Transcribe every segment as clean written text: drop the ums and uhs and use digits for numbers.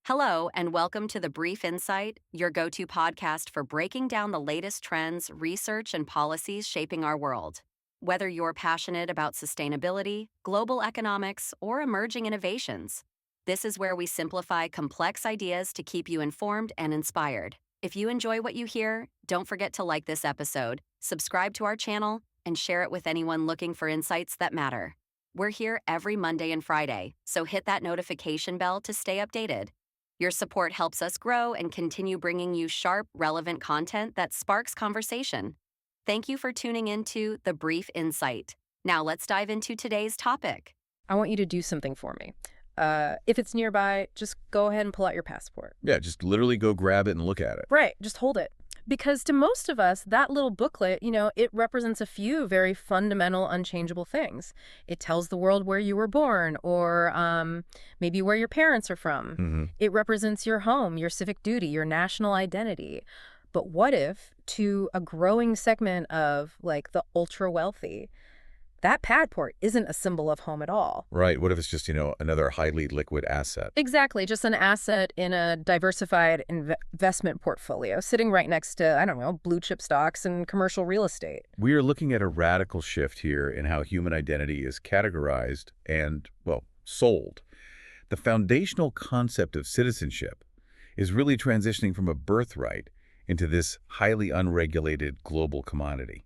Hello, and welcome to The Brief Insight, your go to podcast for breaking down the latest trends, research, and policies shaping our world. Whether you're passionate about sustainability, global economics, or emerging innovations, this is where we simplify complex ideas to keep you informed and inspired. If you enjoy what you hear, don't forget to like this episode, subscribe to our channel, and share it with anyone looking for insights that matter. We're here every Monday and Friday, so hit that notification bell to stay updated. Your support helps us grow and continue bringing you sharp, relevant content that sparks conversation. Thank you for tuning into The Brief Insight. Now let's dive into today's topic. I want you to do something for me. If it's nearby, just go ahead and pull out your passport. Yeah, just literally go grab it and look at it. Right, just hold it. Because to most of us, that little booklet, it represents a few very fundamental, unchangeable things. It tells the world where you were born or maybe where your parents are from. It represents your home, your civic duty, your national identity. But what if, to a growing segment of, the ultra-wealthy, that passport isn't a symbol of home at all? Right. What if it's just, another highly liquid asset? Exactly. Just an asset in a diversified investment portfolio sitting right next to, blue chip stocks and commercial real estate. We are looking at a radical shift here in how human identity is categorized and, sold. The foundational concept of citizenship is really transitioning from a birthright into this highly unregulated global commodity.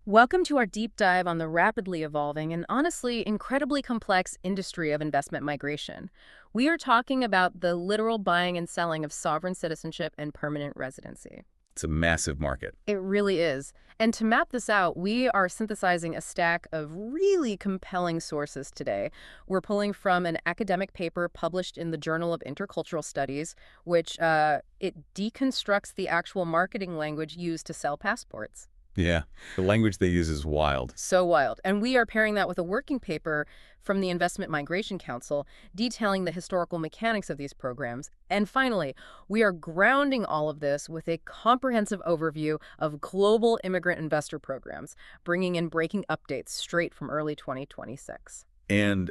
Welcome to our deep dive on the rapidly evolving and honestly incredibly complex industry of investment migration. We are talking about the literal buying and selling of sovereign citizenship and permanent residency. It's a massive market. It really is. And to map this out, we are synthesizing a stack of really compelling sources today. We're pulling from an academic paper published in the Journal of Intercultural Studies, which it deconstructs the actual marketing language used to sell passports. Yeah, the language they use is wild. So wild. And we are pairing that with a working paper from the Investment Migration Council detailing the historical mechanics of these programs. And finally, we are grounding all of this with a comprehensive overview of global immigrant investor programs, bringing in breaking updates straight from early 2026. And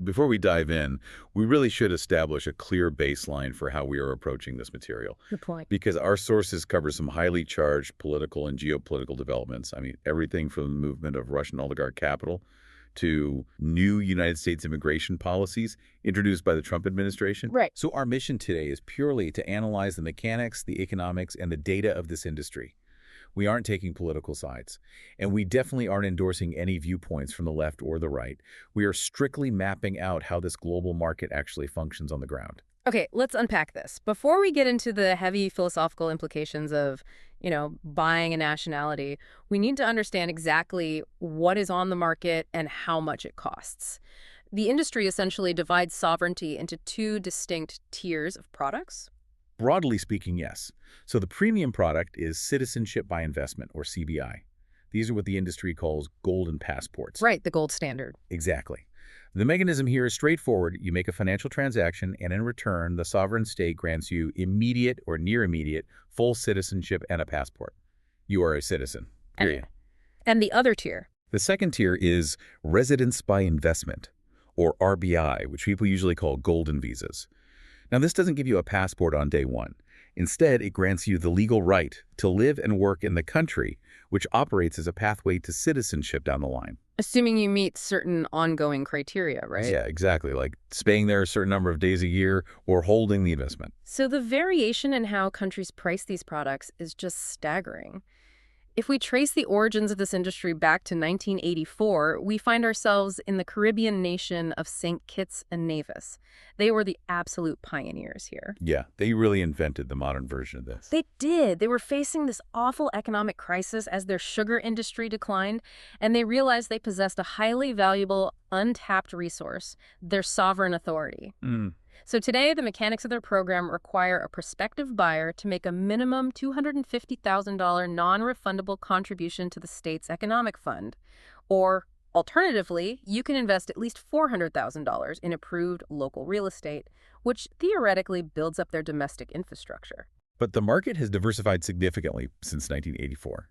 before we dive in, we really should establish a clear baseline for how we are approaching this material. Good point. Because our sources cover some highly charged political and geopolitical developments. I mean, everything from the movement of Russian oligarch capital to new United States immigration policies introduced by the Trump administration. Right. So our mission today is purely to analyze the mechanics, the economics, and the data of this industry. We aren't taking political sides, and we definitely aren't endorsing any viewpoints from the left or the right. We are strictly mapping out how this global market actually functions on the ground. Okay, let's unpack this. Before we get into the heavy philosophical implications of, buying a nationality, we need to understand exactly what is on the market and how much it costs. The industry essentially divides sovereignty into two distinct tiers of products. Broadly speaking, yes. So the premium product is citizenship by investment, or CBI. These are what the industry calls golden passports. Right, the gold standard. Exactly. The mechanism here is straightforward. You make a financial transaction, and in return, the sovereign state grants you immediate or near immediate full citizenship and a passport. You are a citizen, period. And the other tier? The second tier is residence by investment, or RBI, which people usually call golden visas. Now, this doesn't give you a passport on day one. Instead, it grants you the legal right to live and work in the country, which operates as a pathway to citizenship down the line. Assuming you meet certain ongoing criteria, right? Yeah, exactly, like staying there a certain number of days a year or holding the investment. So the variation in how countries price these products is just staggering. If we trace the origins of this industry back to 1984, we find ourselves in the Caribbean nation of St. Kitts and Nevis. They were the absolute pioneers here. Yeah, they really invented the modern version of this. They did. They were facing this awful economic crisis as their sugar industry declined, and they realized they possessed a highly valuable, untapped resource, their sovereign authority. So today, the mechanics of their program require a prospective buyer to make a minimum $250,000 non-refundable contribution to the state's economic fund. Or, alternatively, you can invest at least $400,000 in approved local real estate, which theoretically builds up their domestic infrastructure. But the market has diversified significantly since 1984.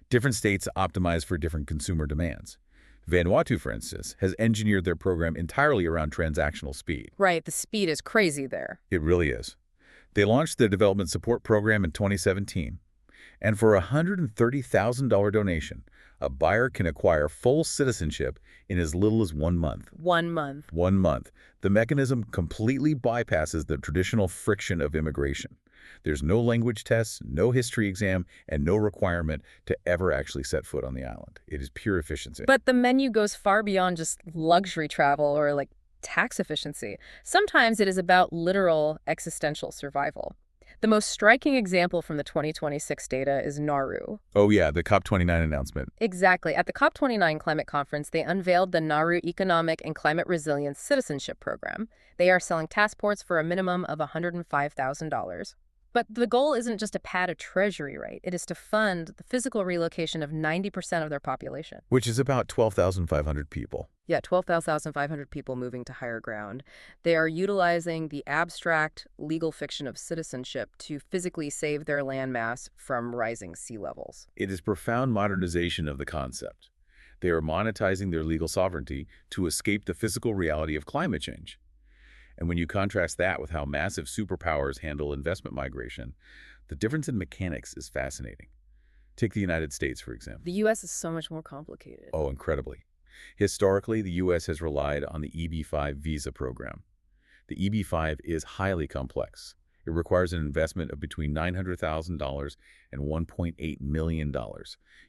Different states optimize for different consumer demands. Vanuatu, for instance, has engineered their program entirely around transactional speed. Right, the speed is crazy there. It really is. They launched their development support program in 2017, and for a $130,000 donation, a buyer can acquire full citizenship in as little as 1 month. 1 month. 1 month. The mechanism completely bypasses the traditional friction of immigration. There's no language tests, no history exam, and no requirement to ever actually set foot on the island. It is pure efficiency. But the menu goes far beyond just luxury travel or like tax efficiency. Sometimes it is about literal existential survival. The most striking example from the 2026 data is Nauru. Oh yeah, the COP29 announcement. Exactly. At the COP29 climate conference, they unveiled the Nauru Economic and Climate Resilience Citizenship Program. They are selling passports for a minimum of $105,000. But the goal isn't just to pad a treasury, right? It is to fund the physical relocation of 90% of their population. Which is about 12,500 people. Yeah, 12,500 people moving to higher ground. They are utilizing the abstract legal fiction of citizenship to physically save their landmass from rising sea levels. It is profound modernization of the concept. They are monetizing their legal sovereignty to escape the physical reality of climate change. And when you contrast that with how massive superpowers handle investment migration, the difference in mechanics is fascinating. Take the United States, for example. The U.S. is so much more complicated. Oh, incredibly. Historically, the U.S. has relied on the EB-5 visa program. The EB-5 is highly complex. It requires an investment of between $900,000 and $1.8 million,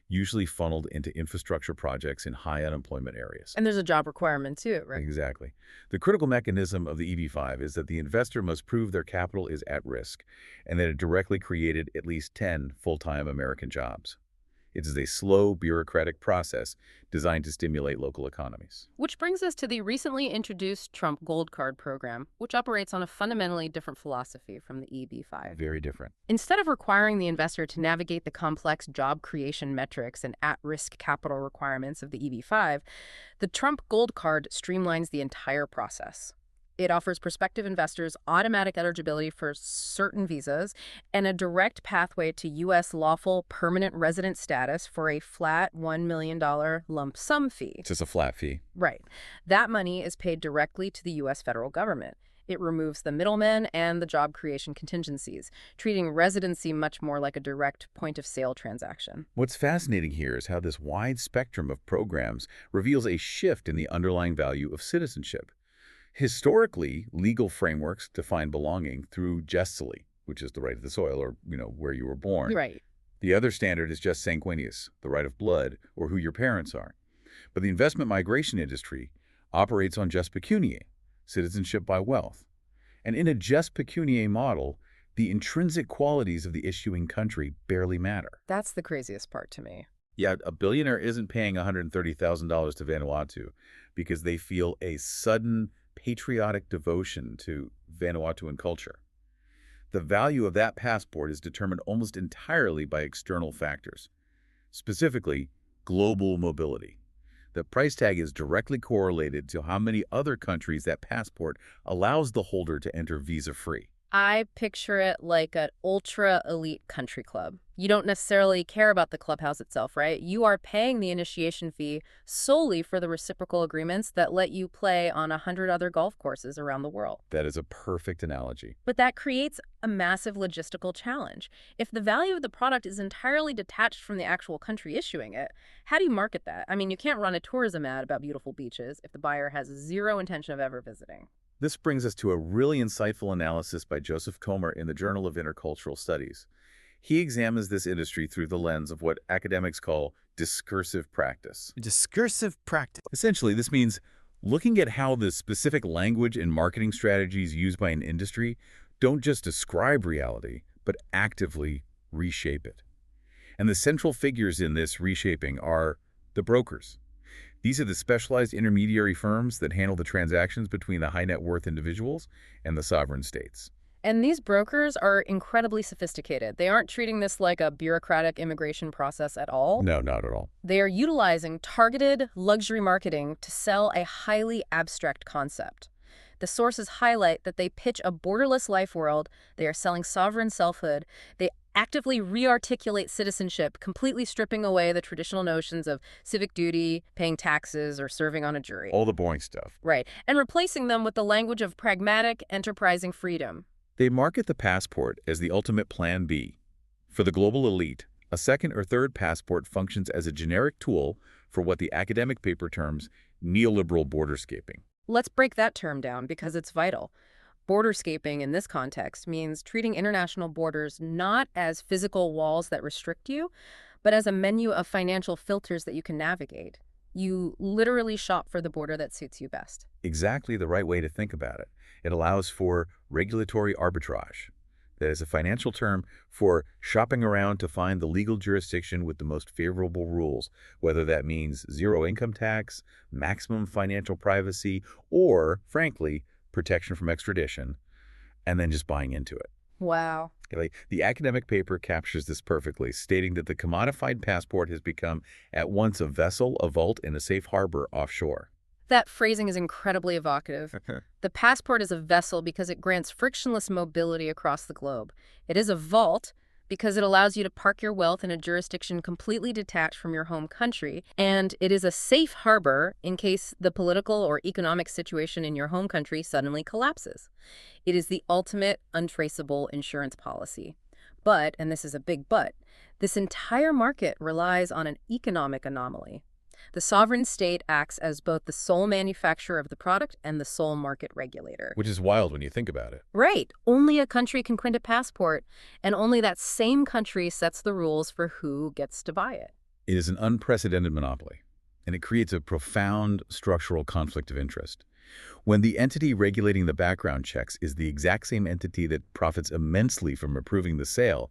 usually funneled into infrastructure projects in high unemployment areas. And there's a job requirement too, right? Exactly. The critical mechanism of the EB-5 is that the investor must prove their capital is at risk and that it directly created at least 10 full-time American jobs. It is a slow, bureaucratic process designed to stimulate local economies. Which brings us to the recently introduced Trump Gold Card program, which operates on a fundamentally different philosophy from the EB-5. Very different. Instead of requiring the investor to navigate the complex job creation metrics and at-risk capital requirements of the EB-5, the Trump Gold Card streamlines the entire process. It offers prospective investors automatic eligibility for certain visas and a direct pathway to U.S. lawful permanent resident status for a flat $1 million lump sum fee. Just a flat fee. Right. That money is paid directly to the U.S. federal government. It removes the middlemen and the job creation contingencies, treating residency much more like a direct point-of-sale transaction. What's fascinating here is how this wide spectrum of programs reveals a shift in the underlying value of citizenship. Historically, legal frameworks define belonging through gestally, which is the right of the soil or, where you were born. Right. The other standard is just sanguineous, the right of blood, or who your parents are. But the investment migration industry operates on just pecuniae, citizenship by wealth. And in a just pecuniae model, the intrinsic qualities of the issuing country barely matter. That's the craziest part to me. Yeah, a billionaire isn't paying $130,000 to Vanuatu because they feel a sudden patriotic devotion to Vanuatuan culture. The value of that passport is determined almost entirely by external factors, specifically global mobility. The price tag is directly correlated to how many other countries that passport allows the holder to enter visa-free. I picture it like an ultra-elite country club. You don't necessarily care about the clubhouse itself, right? You are paying the initiation fee solely for the reciprocal agreements that let you play on 100 other golf courses around the world. That is a perfect analogy. But that creates a massive logistical challenge. If the value of the product is entirely detached from the actual country issuing it, how do you market that? I mean, you can't run a tourism ad about beautiful beaches if the buyer has zero intention of ever visiting. This brings us to a really insightful analysis by Joseph Comer in the Journal of Intercultural Studies. He examines this industry through the lens of what academics call discursive practice. Discursive practice. Essentially, this means looking at how the specific language and marketing strategies used by an industry don't just describe reality, but actively reshape it. And the central figures in this reshaping are the brokers. These are the specialized intermediary firms that handle the transactions between the high net worth individuals and the sovereign states. And these brokers are incredibly sophisticated. They aren't treating this like a bureaucratic immigration process at all. No, not at all. They are utilizing targeted luxury marketing to sell a highly abstract concept. The sources highlight that they pitch a borderless life world, they are selling sovereign selfhood, they actively re-articulate citizenship, completely stripping away the traditional notions of civic duty, paying taxes, or serving on a jury. All the boring stuff. Right, and replacing them with the language of pragmatic, enterprising freedom. They market the passport as the ultimate plan B. For the global elite, a second or third passport functions as a generic tool for what the academic paper terms neoliberal borderscaping. Let's break that term down because it's vital. Borderscaping in this context means treating international borders not as physical walls that restrict you, but as a menu of financial filters that you can navigate. You literally shop for the border that suits you best. Exactly the right way to think about it. It allows for regulatory arbitrage. That is a financial term for shopping around to find the legal jurisdiction with the most favorable rules, whether that means zero income tax, maximum financial privacy, or, frankly, protection from extradition, and then just buying into it. Wow. The academic paper captures this perfectly, stating that the commodified passport has become at once a vessel, a vault, and a safe harbor offshore. That phrasing is incredibly evocative. The passport is a vessel because it grants frictionless mobility across the globe. It is a vault because it allows you to park your wealth in a jurisdiction completely detached from your home country. And it is a safe harbor in case the political or economic situation in your home country suddenly collapses. It is the ultimate untraceable insurance policy. But, and this is a big but, this entire market relies on an economic anomaly. The sovereign state acts as both the sole manufacturer of the product and the sole market regulator. Which is wild when you think about it. Right. Only a country can print a passport, and only that same country sets the rules for who gets to buy it. It is an unprecedented monopoly, and it creates a profound structural conflict of interest. When the entity regulating the background checks is the exact same entity that profits immensely from approving the sale,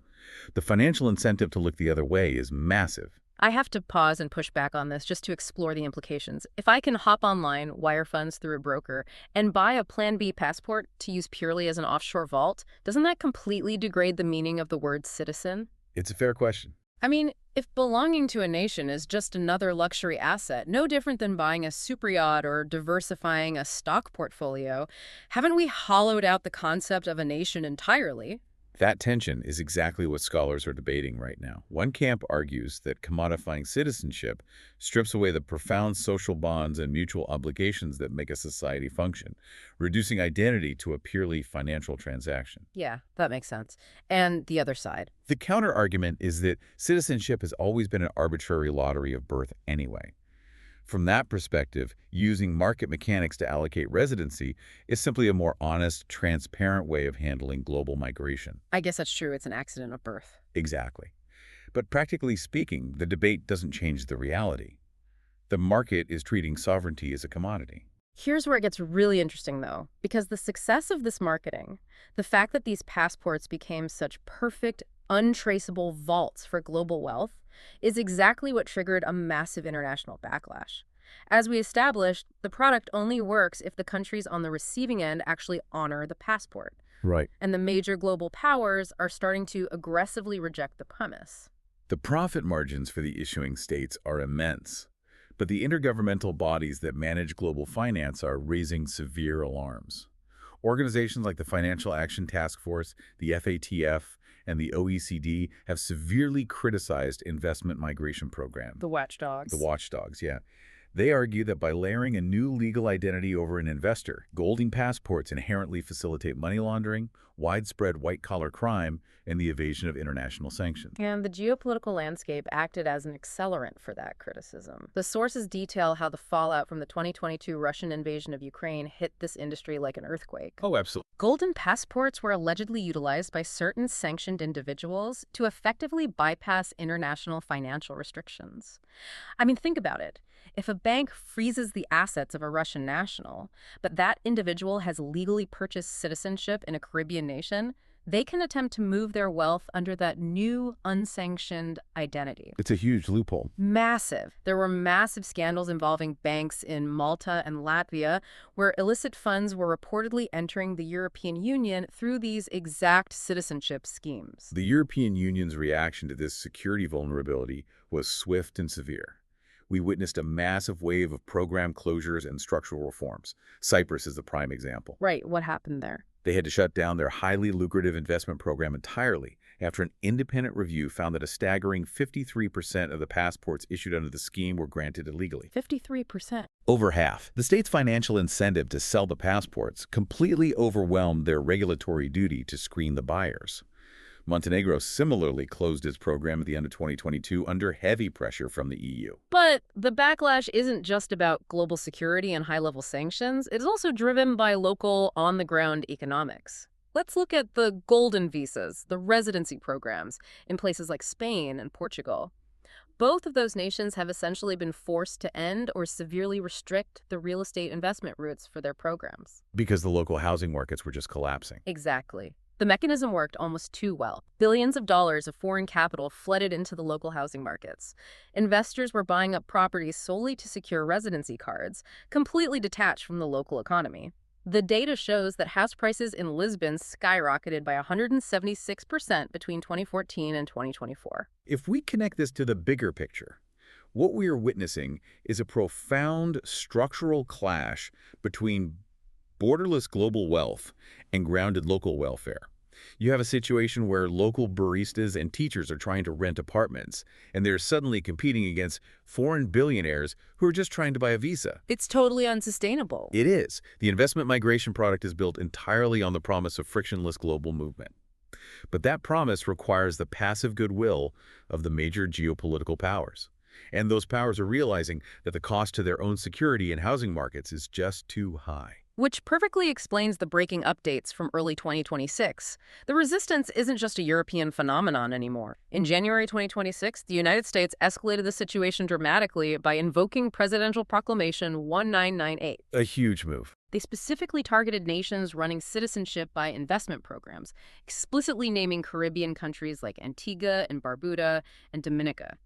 the financial incentive to look the other way is massive. I have to pause and push back on this just to explore the implications. If I can hop online, wire funds through a broker, and buy a Plan B passport to use purely as an offshore vault, doesn't that completely degrade the meaning of the word citizen? It's a fair question. I mean, if belonging to a nation is just another luxury asset, no different than buying a super yacht or diversifying a stock portfolio, haven't we hollowed out the concept of a nation entirely? That tension is exactly what scholars are debating right now. One camp argues that commodifying citizenship strips away the profound social bonds and mutual obligations that make a society function, reducing identity to a purely financial transaction. Yeah, that makes sense. And the other side? The counter-argument is that citizenship has always been an arbitrary lottery of birth anyway. From that perspective, using market mechanics to allocate residency is simply a more honest, transparent way of handling global migration. I guess that's true. It's an accident of birth. Exactly. But practically speaking, the debate doesn't change the reality. The market is treating sovereignty as a commodity. Here's where it gets really interesting, though, because the success of this marketing, the fact that these passports became such perfect, untraceable vaults for global wealth, is exactly what triggered a massive international backlash. As we established, the product only works if the countries on the receiving end actually honor the passport. Right. And the major global powers are starting to aggressively reject the premise. The profit margins for the issuing states are immense, but the intergovernmental bodies that manage global finance are raising severe alarms. Organizations like the Financial Action Task Force, the FATF, and the OECD have severely criticized investment migration programs. The watchdogs. The watchdogs, yeah. They argue that by layering a new legal identity over an investor, golden passports inherently facilitate money laundering, widespread white-collar crime, and the evasion of international sanctions. And the geopolitical landscape acted as an accelerant for that criticism. The sources detail how the fallout from the 2022 Russian invasion of Ukraine hit this industry like an earthquake. Oh, absolutely. Golden passports were allegedly utilized by certain sanctioned individuals to effectively bypass international financial restrictions. I mean, think about it. If a bank freezes the assets of a Russian national, but that individual has legally purchased citizenship in a Caribbean nation, they can attempt to move their wealth under that new, unsanctioned identity. It's a huge loophole. Massive. There were massive scandals involving banks in Malta and Latvia where illicit funds were reportedly entering the European Union through these exact citizenship schemes. The European Union's reaction to this security vulnerability was swift and severe. We witnessed a massive wave of program closures and structural reforms. Cyprus is the prime example. Right. What happened there? They had to shut down their highly lucrative investment program entirely after an independent review found that a staggering 53% of the passports issued under the scheme were granted illegally. 53%. Over half. The state's financial incentive to sell the passports completely overwhelmed their regulatory duty to screen the buyers. Montenegro similarly closed its program at the end of 2022 under heavy pressure from the EU. But the backlash isn't just about global security and high-level sanctions. It is also driven by local, on-the-ground economics. Let's look at the golden visas, the residency programs, in places like Spain and Portugal. Both of those nations have essentially been forced to end or severely restrict the real estate investment routes for their programs. Because the local housing markets were just collapsing. Exactly. The mechanism worked almost too well. Billions of dollars of foreign capital flooded into the local housing markets. Investors were buying up properties solely to secure residency cards, completely detached from the local economy. The data shows that house prices in Lisbon skyrocketed by 176% between 2014 and 2024. If we connect this to the bigger picture, what we are witnessing is a profound structural clash between borderless global wealth and grounded local welfare. You have a situation where local baristas and teachers are trying to rent apartments, and they're suddenly competing against foreign billionaires who are just trying to buy a visa. It's totally unsustainable. It is. The investment migration product is built entirely on the promise of frictionless global movement. But that promise requires the passive goodwill of the major geopolitical powers. And those powers are realizing that the cost to their own security and housing markets is just too high. Which perfectly explains the breaking updates from early 2026. The resistance isn't just a European phenomenon anymore. In January 2026, the United States escalated the situation dramatically by invoking Presidential Proclamation 1998. A huge move. They specifically targeted nations running citizenship by investment programs, explicitly naming Caribbean countries like Antigua and Barbuda and Dominica.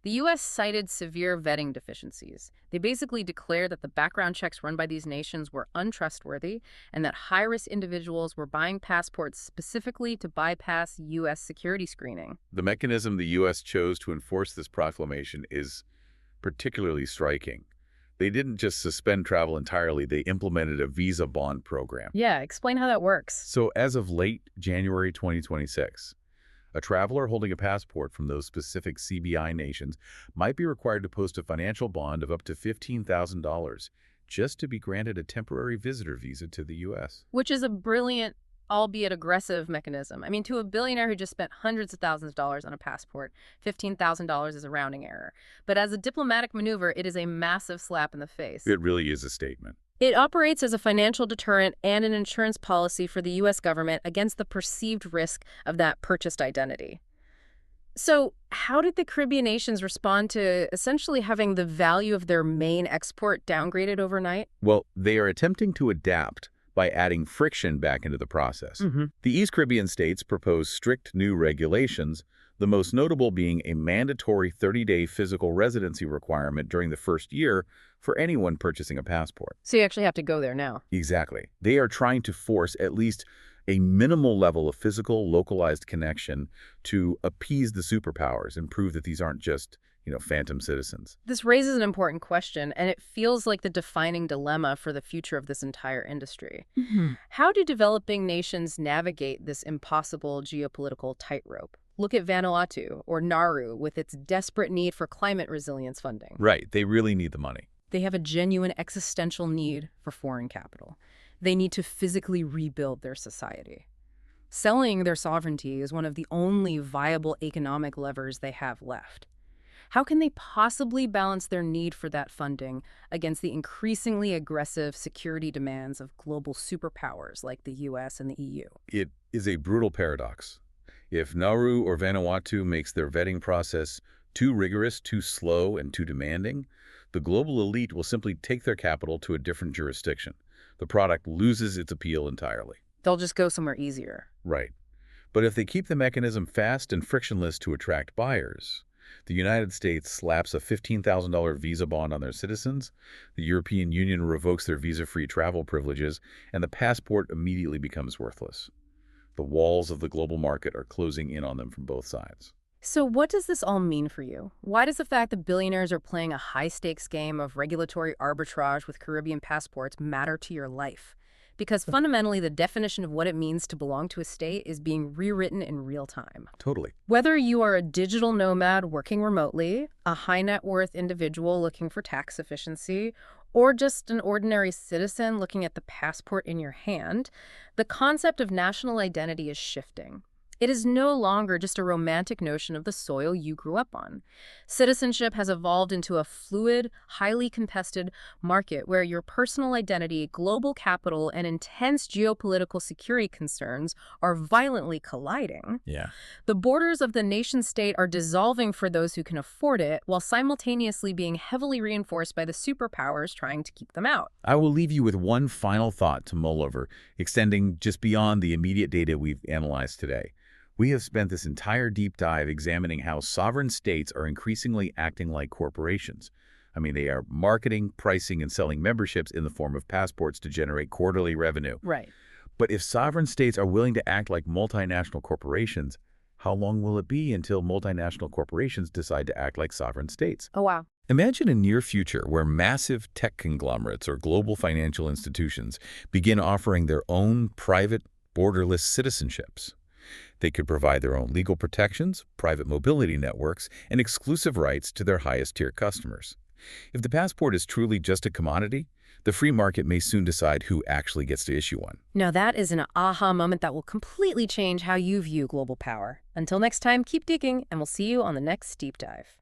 The U.S. cited severe vetting deficiencies. They basically declared that the background checks run by these nations were untrustworthy and that high-risk individuals were buying passports specifically to bypass U.S. security screening. The mechanism the U.S. chose to enforce this proclamation is particularly striking. They didn't just suspend travel entirely, they implemented a visa bond program. Yeah, explain how that works. So as of late January 2026, a traveler holding a passport from those specific CBI nations might be required to post a financial bond of up to $15,000 just to be granted a temporary visitor visa to the U.S. Which is a brilliant, albeit aggressive mechanism. I mean, to a billionaire who just spent hundreds of thousands of dollars on a passport, $15,000 is a rounding error. But as a diplomatic maneuver, it is a massive slap in the face. It really is a statement. It operates as a financial deterrent and an insurance policy for the U.S. government against the perceived risk of that purchased identity. So how did the Caribbean nations respond to essentially having the value of their main export downgraded overnight? Well, they are attempting to adapt by adding friction back into the process. The East Caribbean states propose strict new regulations, the most notable being a mandatory 30-day physical residency requirement during the first year for anyone purchasing a passport. So you actually have to go there now. Exactly. They are trying to force at least a minimal level of physical, localized connection to appease the superpowers and prove that these aren't just, phantom citizens. This raises an important question, and it feels like the defining dilemma for the future of this entire industry. How do developing nations navigate this impossible geopolitical tightrope? Look at Vanuatu or Nauru with its desperate need for climate resilience funding. Right. They really need the money. They have a genuine existential need for foreign capital. They need to physically rebuild their society. Selling their sovereignty is one of the only viable economic levers they have left. How can they possibly balance their need for that funding against the increasingly aggressive security demands of global superpowers like the U.S. and the EU? It is a brutal paradox. If Nauru or Vanuatu makes their vetting process too rigorous, too slow, and too demanding, the global elite will simply take their capital to a different jurisdiction. The product loses its appeal entirely. They'll just go somewhere easier. Right. But if they keep the mechanism fast and frictionless to attract buyers, the United States slaps a $15,000 visa bond on their citizens, the European Union revokes their visa-free travel privileges, and the passport immediately becomes worthless. The walls of the global market are closing in on them from both sides. So what does this all mean for you? Why does the fact that billionaires are playing a high-stakes game of regulatory arbitrage with Caribbean passports matter to your life? because fundamentally the definition of what it means to belong to a state is being rewritten in real time. Totally. Whether you are a digital nomad working remotely, a high net worth individual looking for tax efficiency, or just an ordinary citizen looking at the passport in your hand, the concept of national identity is shifting. It is no longer just a romantic notion of the soil you grew up on. Citizenship has evolved into a fluid, highly contested market where your personal identity, global capital, and intense geopolitical security concerns are violently colliding. Yeah. The borders of the nation-state are dissolving for those who can afford it, while simultaneously being heavily reinforced by the superpowers trying to keep them out. I will leave you with one final thought to mull over, extending just beyond the immediate data we've analyzed today. We have spent this entire deep dive examining how sovereign states are increasingly acting like corporations. I mean, they are marketing, pricing, and selling memberships in the form of passports to generate quarterly revenue. Right. But if sovereign states are willing to act like multinational corporations, how long will it be until multinational corporations decide to act like sovereign states? Oh, wow. Imagine a near future where massive tech conglomerates or global financial institutions begin offering their own private, borderless citizenships. They could provide their own legal protections, private mobility networks, and exclusive rights to their highest-tier customers. If the passport is truly just a commodity, the free market may soon decide who actually gets to issue one. Now that is an aha moment that will completely change how you view global power. Until next time, keep digging, and we'll see you on the next Deep Dive.